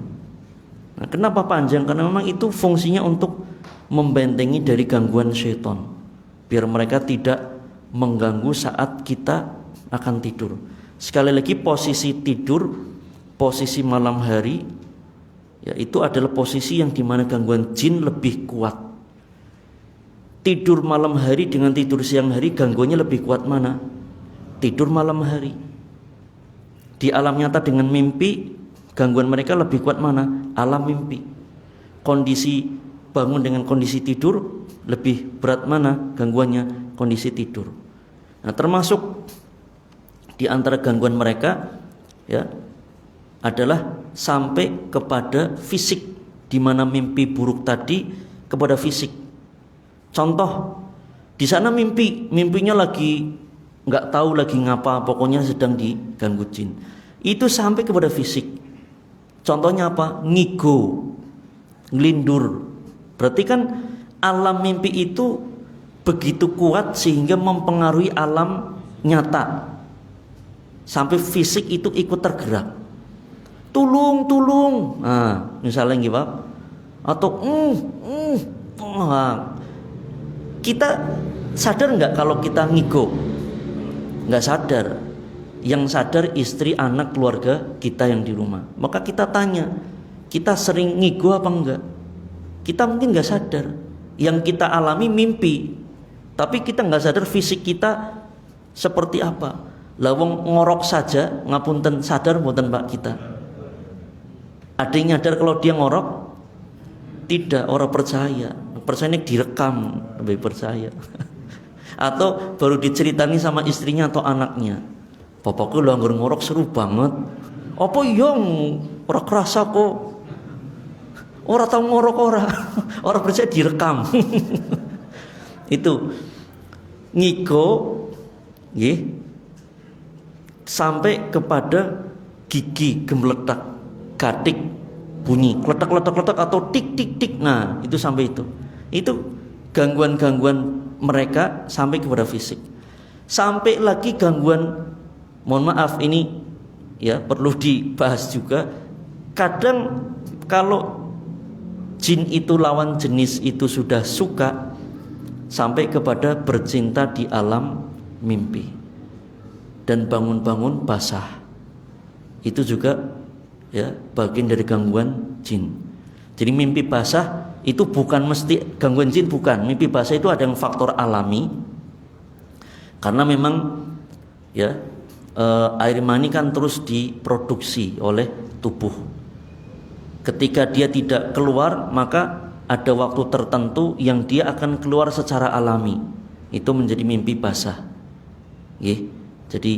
Nah, kenapa panjang? Karena memang itu fungsinya untuk membentengi dari gangguan syaitan, biar mereka tidak mengganggu saat kita akan tidur. Sekali lagi, posisi tidur, posisi malam hari, ya, itu adalah posisi yang dimana gangguan jin lebih kuat. Tidur malam hari dengan tidur siang hari, gangguannya lebih kuat mana? Tidur malam hari. Di alam nyata dengan mimpi, gangguan mereka lebih kuat mana? Alam mimpi. Kondisi bangun dengan kondisi tidur, lebih berat mana gangguannya? Kondisi tidur. Nah, termasuk di antara gangguan mereka, ya, adalah sampai kepada fisik, di mana mimpi buruk tadi kepada fisik. Contoh, di sana mimpinya lagi nggak tahu lagi ngapa, pokoknya sedang diganggu jin. Itu sampai kepada fisik. Contohnya apa? Ngigo, ngelindur. Berarti kan alam mimpi itu begitu kuat sehingga mempengaruhi alam nyata. sampai fisik itu ikut tergerak. Tulung, tulung. Nah, misalnya gitu, Pak. Atau kita sadar nggak kalau kita ngigo? Nggak sadar. Yang sadar istri, anak, keluarga kita yang di rumah. Maka kita tanya, kita sering ngigo apa enggak? Kita mungkin nggak sadar. Yang kita alami mimpi, tapi kita nggak sadar fisik kita seperti apa. Lawang ngorok saja, ngapunten sadar mboten Pak kita. Ada yang nyadar kalau dia ngorok? Tidak, orang percaya. Percaya direkam, lebih percaya. Atau baru diceritani sama istrinya atau anaknya. Bapakku lu anggur ngorok seru banget. Apa yang ora kerasa kok? Ora tau ngorok ora. Orang percaya direkam. Itu ngigo nggih sampai kepada gigi gemeletak, gatik bunyi, kletak-kletak atau tik-tik-tik. Nah, itu sampai itu. Itu gangguan-gangguan mereka sampai kepada fisik. Sampai lagi gangguan, mohon maaf ini ya perlu dibahas juga. Kadang kalau jin itu lawan jenis itu sudah suka, sampai kepada bercinta di alam mimpi dan bangun-bangun basah. Itu juga ya bagian dari gangguan jin. Jadi mimpi basah itu bukan mesti gangguan jin, bukan. Mimpi basah itu ada yang faktor alami. Karena memang ya air mani kan terus diproduksi oleh tubuh. Ketika dia tidak keluar, maka ada waktu tertentu yang dia akan keluar secara alami. Itu menjadi mimpi basah. Jadi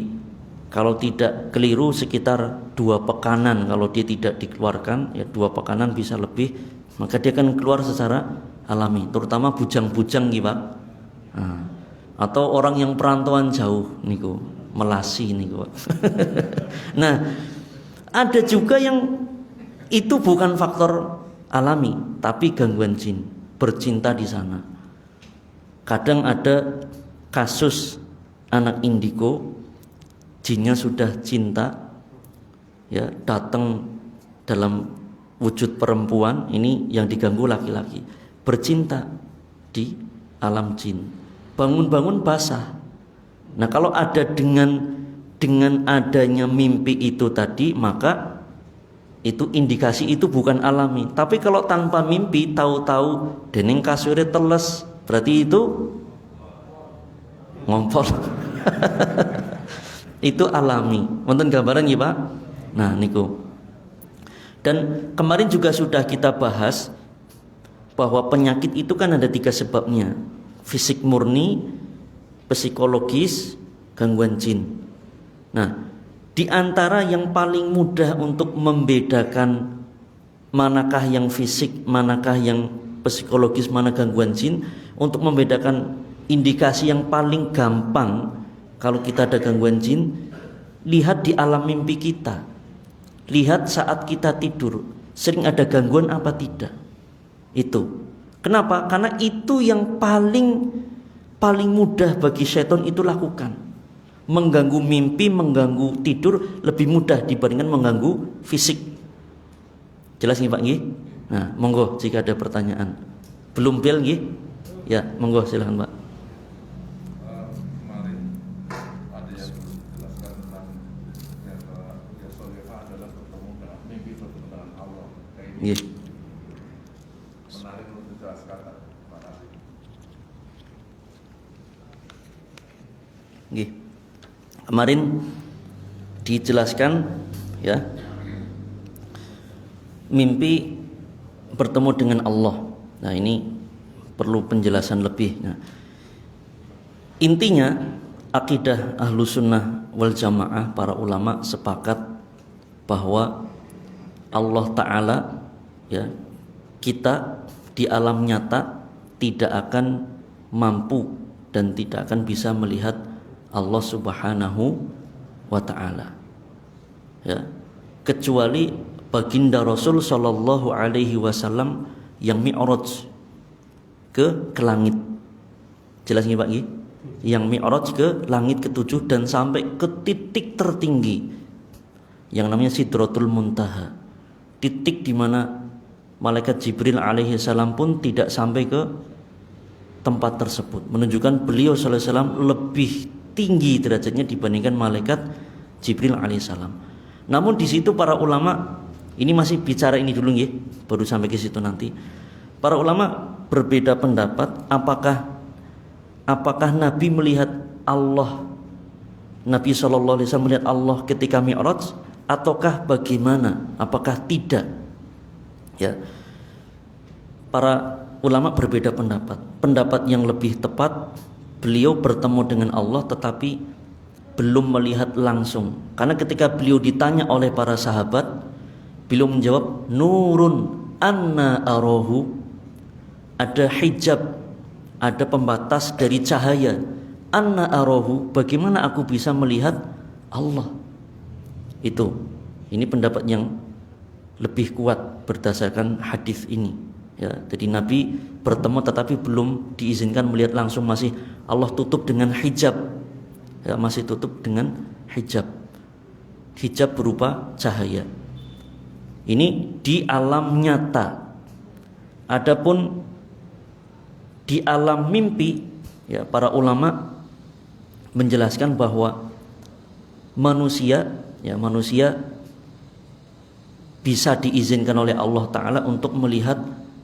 kalau tidak keliru sekitar 2 pekanan, kalau dia tidak dikeluarkan ya 2 pekanan bisa lebih, maka dia akan keluar secara alami. Terutama bujang-bujang gitu Pak. Atau orang yang perantauan jauh niku, melasi niku. Nah, ada juga yang itu bukan faktor alami, tapi gangguan jin, bercinta di sana. Kadang ada kasus anak indigo, jinnya sudah cinta, ya datang dalam wujud perempuan, ini yang diganggu laki-laki, bercinta di alam jin, bangun-bangun basah. Nah kalau ada dengan adanya mimpi itu tadi, maka itu indikasi itu bukan alami. Tapi kalau tanpa mimpi, tahu-tahu dening kasure teles, berarti itu ngompol. Itu alami. Wonten gambaran ya Pak? Nah niku. Dan kemarin juga sudah kita bahas bahwa penyakit itu kan ada 3 sebabnya. Fisik murni, psikologis, gangguan jin. Nah, di antara yang paling mudah untuk membedakan manakah yang fisik, manakah yang psikologis, mana gangguan jin, untuk membedakan indikasi yang paling gampang kalau kita ada gangguan jin, lihat di alam mimpi kita. Lihat saat kita tidur, sering ada gangguan apa tidak. Itu. Kenapa? Karena itu yang paling mudah bagi setan itu lakukan. Mengganggu mimpi, mengganggu tidur lebih mudah dibandingkan mengganggu fisik. Jelas nih Pak nggih? Nah, monggo jika ada pertanyaan. Belum bel nggih? Ya, monggo silakan Pak. Kemarin ada yang menjelaskan tentang yang solehah adalah bertemu dengan mimpi, bertemu dengan Allah. Nggih. Menarik untuk dijelaskan. Terima kasih. Nggih. Kemarin dijelaskan ya, mimpi bertemu dengan Allah. Nah ini perlu penjelasan lebih. Nah, intinya akidah ahlu sunnah wal jamaah, para ulama sepakat bahwa Allah Ta'ala ya, kita di alam nyata tidak akan mampu dan tidak akan bisa melihat Allah Subhanahu wa Ta'ala ya, kecuali baginda Rasul sallallahu alaihi wasallam yang mi'raj ke langit. Jelas nggih Pak nggih? yang mi'raj ke langit ketujuh dan sampai ke titik tertinggi yang namanya Sidratul Muntaha, titik di mana malaikat Jibril alaihi salam pun tidak sampai ke tempat tersebut, menunjukkan beliau sallallahu alaihi wasallam lebih tinggi derajatnya dibandingkan malaikat Jibril alaihissalam. Namun di situ para ulama, ini masih bicara ini dulu ya, baru sampai ke situ nanti. Para ulama berbeda pendapat apakah Nabi melihat Allah, Nabi sallallahu alaihi wasallam melihat Allah ketika Mi'raj ataukah bagaimana? Apakah tidak? Ya. Para ulama berbeda pendapat. Pendapat yang lebih tepat, beliau bertemu dengan Allah tetapi belum melihat langsung. Karena ketika beliau ditanya oleh para sahabat, beliau menjawab, nurun anna arahu, ada hijab, ada pembatas dari cahaya. Anna arahu, bagaimana aku bisa melihat Allah? Ini pendapat yang lebih kuat berdasarkan hadis ini. Ya, jadi Nabi bertemu tetapi belum diizinkan melihat langsung, masih Allah tutup dengan hijab. Ya, masih tutup dengan hijab. Hijab berupa cahaya. Ini di alam nyata. Adapun di alam mimpi, ya, para ulama menjelaskan bahwa manusia bisa diizinkan oleh Allah Ta'ala untuk melihat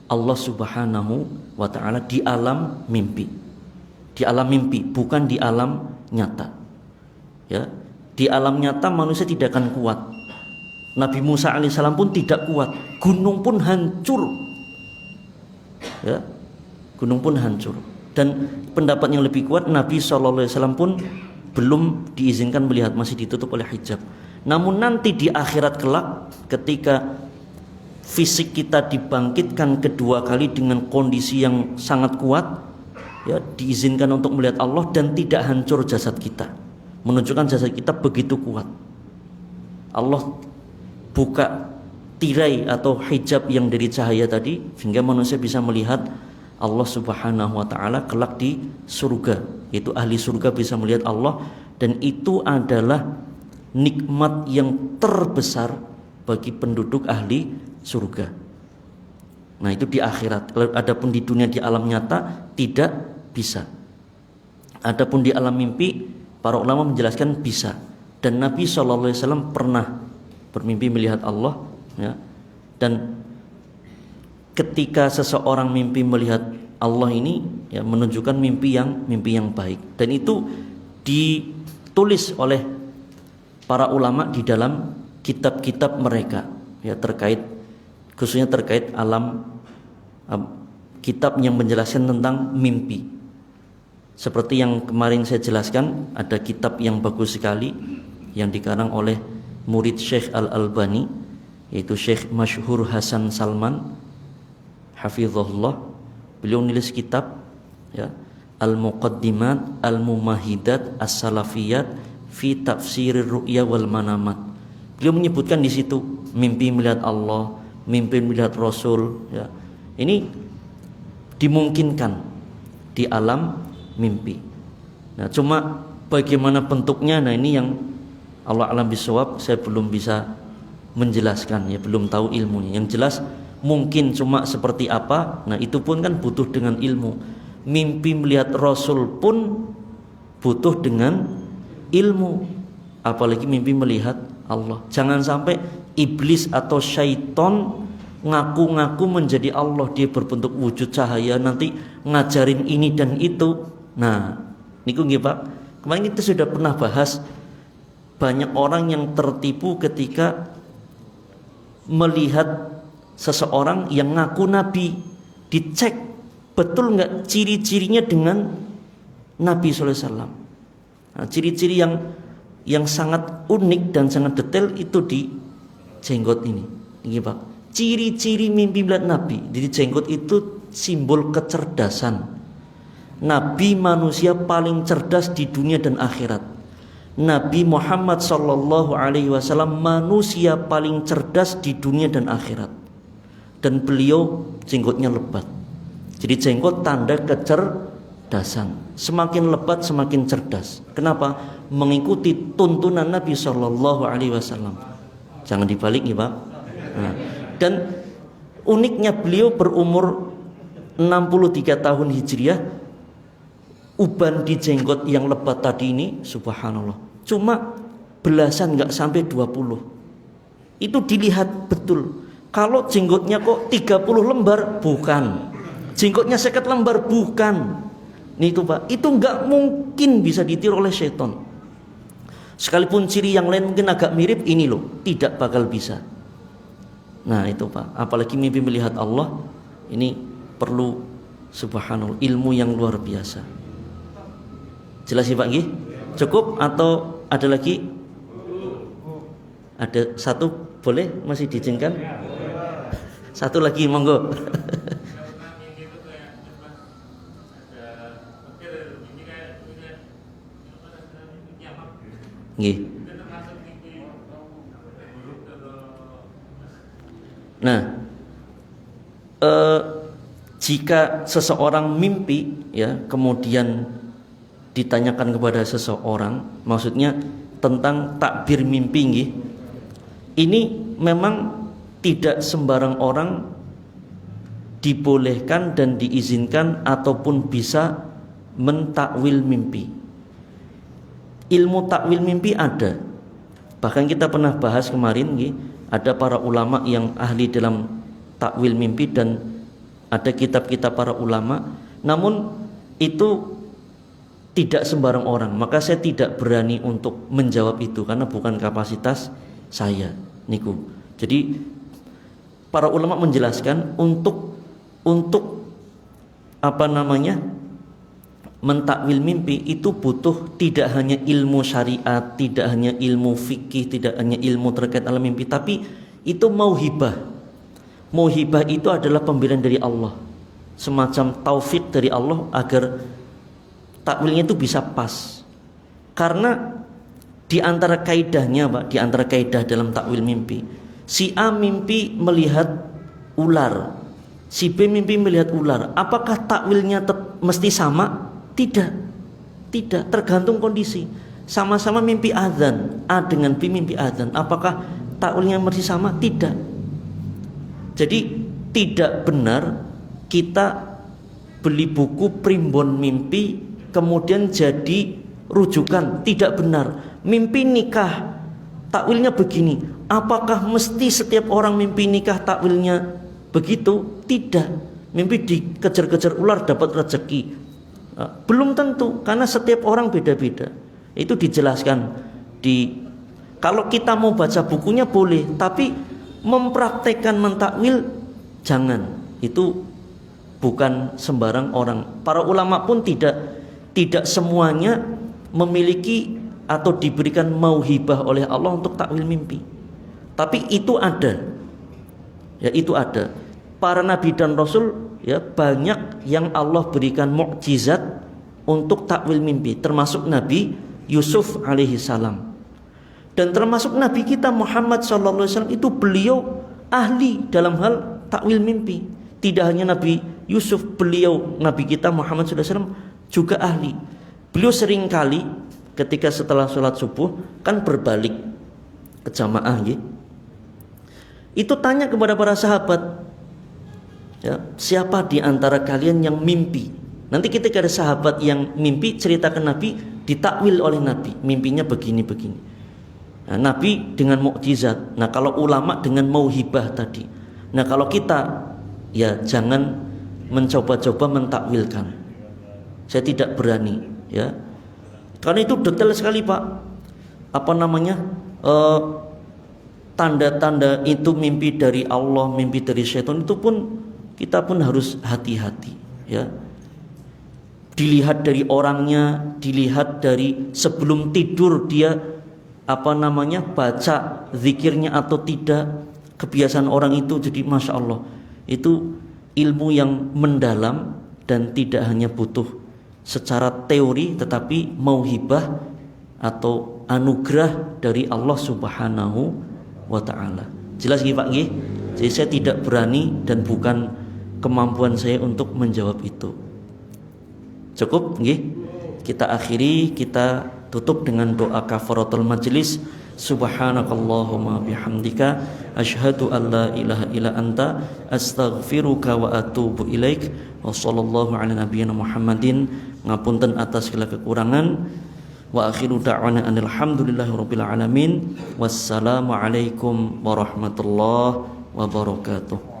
Allah Subhanahu wa Ta'ala di alam mimpi. Di alam mimpi, bukan di alam nyata. Ya, di alam nyata manusia tidak akan kuat. Nabi Musa alaihissalam pun tidak kuat. Gunung pun hancur. Ya, gunung pun hancur. Dan pendapat yang lebih kuat, Nabi SAW pun belum diizinkan melihat, masih ditutup oleh hijab. Namun nanti di akhirat kelak, ketika fisik kita dibangkitkan kedua kali dengan kondisi yang sangat kuat, ya, diizinkan untuk melihat Allah dan tidak hancur jasad kita, menunjukkan jasad kita begitu kuat. Allah buka tirai atau hijab yang dari cahaya tadi sehingga manusia bisa melihat Allah Subhanahu wa Ta'ala kelak di surga. Itu ahli surga bisa melihat Allah, dan itu adalah nikmat yang terbesar bagi penduduk ahli surga. Nah, itu di akhirat. Adapun di dunia, di alam nyata tidak bisa. Adapun di alam mimpi, para ulama menjelaskan bisa. Dan Nabi SAW pernah bermimpi melihat Allah, ya. Dan ketika seseorang mimpi melihat Allah ini, ya, menunjukkan mimpi yang baik. Dan itu ditulis oleh para ulama di dalam kitab-kitab mereka, ya, khususnya terkait alam, kitab yang menjelaskan tentang mimpi. Seperti yang kemarin saya jelaskan, ada kitab yang bagus sekali yang dikarang oleh murid Syekh Al-Albani, yaitu Syekh Masyhur Hasan Salman hafizahullah. Beliau nulis kitab, ya, Al-Muqaddimat Al-Mumahidat As-Salafiyat fi Tafsirir Ru'ya wal Manamat. Beliau menyebutkan di situ mimpi melihat Allah, mimpi melihat Rasul, ya. Ini dimungkinkan di alam mimpi. Nah, cuma bagaimana bentuknya, nah ini yang Allah alam bisawab, saya belum bisa menjelaskan, ya, belum tahu ilmunya. Yang jelas mungkin cuma seperti apa, nah itu pun kan butuh dengan ilmu. Mimpi melihat Rasul pun butuh dengan ilmu, apalagi mimpi melihat Allah. Jangan sampai iblis atau syaiton ngaku-ngaku menjadi Allah, dia berbentuk wujud cahaya, nanti ngajarin ini dan itu. Nah, niku nggih Pak, kemarin kita sudah pernah bahas, banyak orang yang tertipu ketika melihat seseorang yang ngaku nabi, dicek betul nggak ciri-cirinya dengan Nabi SAW. Nah, ciri-ciri yang sangat unik dan sangat detail itu di jenggot ini Pak. Ciri-ciri mimpi melihat Nabi di jenggot itu simbol kecerdasan. Nabi manusia paling cerdas di dunia dan akhirat. Nabi Muhammad SAW manusia paling cerdas di dunia dan akhirat. Dan beliau jenggotnya lebat. Jadi jenggot tanda kecerdasan. kecerdasan. Semakin lebat semakin cerdas. Kenapa? Mengikuti tuntunan Nabi Shallallahu Alaihi Wasallam. Jangan dibalik ya Pak. Nah, dan uniknya beliau berumur 63 tahun Hijriah, uban di jenggot yang lebat tadi ini, subhanallah, cuma belasan, nggak sampai 20. Itu dilihat betul. Kalau jenggotnya kok 30 lembar, bukan. Jenggotnya 50 lembar, bukan. Nih itu Pak, itu nggak mungkin bisa ditiru oleh setan. Sekalipun ciri yang lain mungkin agak mirip, ini loh tidak bakal bisa. Nah itu Pak, apalagi mimpi melihat Allah, ini perlu subhanallah ilmu yang luar biasa. Jelas ya Pak nggih? Cukup atau ada lagi? Ada satu boleh, masih diizinkan? Satu lagi monggo. Nggih. Nah, jika seseorang mimpi ya, kemudian ditanyakan kepada seseorang, maksudnya tentang takbir mimpi nggih. Ini memang tidak sembarang orang dibolehkan dan diizinkan ataupun bisa mentakwil mimpi. Ilmu takwil mimpi ada. Bahkan kita pernah bahas kemarin nggih, ada para ulama yang ahli dalam takwil mimpi dan ada kitab-kitab para ulama. Namun itu tidak sembarang orang. Maka saya tidak berani untuk menjawab itu karena bukan kapasitas saya niku. Jadi para ulama menjelaskan untuk apa namanya mentakwil mimpi itu butuh tidak hanya ilmu syariat, tidak hanya ilmu fikih, tidak hanya ilmu terkait alam mimpi, tapi itu mauhibah. Mauhibah itu adalah pemberian dari Allah, semacam taufik dari Allah agar takwilnya itu bisa pas. Karena di antara kaidahnya Pak, di antara kaidah dalam takwil mimpi, si A mimpi melihat ular, si B mimpi melihat ular. Apakah takwilnya mesti sama? Tidak, tergantung kondisi. Sama-sama mimpi azan, A dengan B mimpi azan, apakah takwilnya mesti sama? Tidak. Jadi tidak benar kita beli buku primbon mimpi kemudian jadi rujukan. Tidak benar. Mimpi nikah takwilnya begini, apakah mesti setiap orang mimpi nikah takwilnya begitu? Tidak. Mimpi dikejar-kejar ular dapat rezeki, belum tentu, karena setiap orang beda-beda. Itu dijelaskan kalau kita mau baca bukunya boleh, tapi mempraktekkan mentakwil jangan. Itu bukan sembarang orang. Para ulama pun tidak semuanya memiliki atau diberikan mauhibah oleh Allah untuk takwil mimpi. Tapi itu ada. Ya, itu ada. Para nabi dan rasul ya banyak yang Allah berikan mukjizat untuk takwil mimpi, termasuk Nabi Yusuf alaihi salam. Dan termasuk Nabi kita Muhammad sallallahu alaihi wasallam itu beliau ahli dalam hal takwil mimpi. Tidak hanya Nabi Yusuf, beliau Nabi kita Muhammad sallallahu alaihi wasallam juga ahli. Beliau sering kali ketika setelah sholat subuh kan berbalik ke jamaah gitu. Itu tanya kepada para sahabat, ya, siapa di antara kalian yang mimpi? Nanti ketika ada sahabat yang mimpi, ceritakan Nabi, ditakwil oleh Nabi, mimpinya begini-begini. Nah, Nabi dengan mukjizat. Nah, kalau ulama dengan mauhibah tadi. Nah, kalau kita ya jangan mencoba-coba mentakwilkan. Saya tidak berani, ya. Karena itu detail sekali, Pak. Apa namanya? Tanda-tanda itu mimpi dari Allah, mimpi dari syaitan itu pun kita pun harus hati-hati, ya. Dilihat dari orangnya, dilihat dari sebelum tidur dia apa namanya baca zikirnya atau tidak, kebiasaan orang itu. Jadi masya Allah itu ilmu yang mendalam dan tidak hanya butuh secara teori tetapi mauhibah atau anugerah dari Allah Subhanahu wa ta'ala. Jelas nggih Pak nggih? Jadi saya tidak berani dan bukan kemampuan saya untuk menjawab itu. Cukup nggih? Kita akhiri, kita tutup dengan doa kafaratul majlis. Subhanakallahumma bihamdika asyhadu an la ilaha illa anta astaghfiruka wa atubu ilaik. Wa sallallahu ala nabiyyina Muhammadin. Ngapunten atas segala kekurangan. Wa akhiru da'wana alhamdulillahirabbil alamin. Wassalamu alaikum warahmatullahi wabarakatuh.